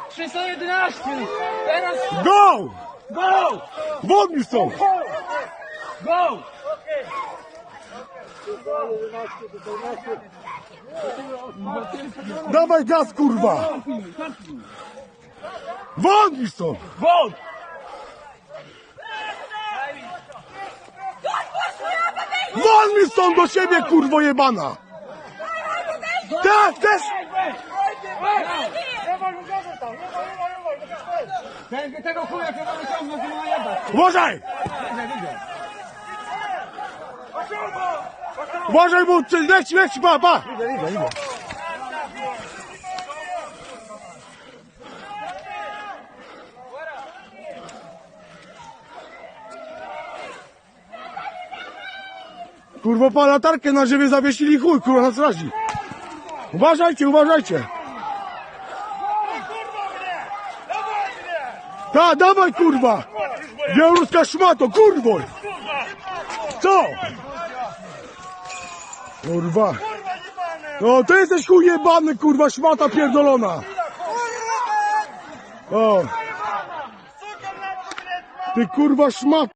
311! Teraz... Go! Go! Won mi stąd! Go! Dawaj gaz, kurwa! Won mi stąd! Won! Won mi stąd do siebie, kurwo jebana! Tak, też! Tego chuja trzeba wyciągnąć, nie ma jebać. Uważaj! Uważaj, bo leci, pa! Idę. Kurwa, pa latarkę na żywie zawiesili, chuj, kurwa, nas razi. Uważajcie! Ta, dawaj, kurwa! Białoruska szmato, kurwo! Co? Kurwa. No, to jesteś chuj jebany, kurwa, szmata pierdolona. O. Ty, kurwa, szmat.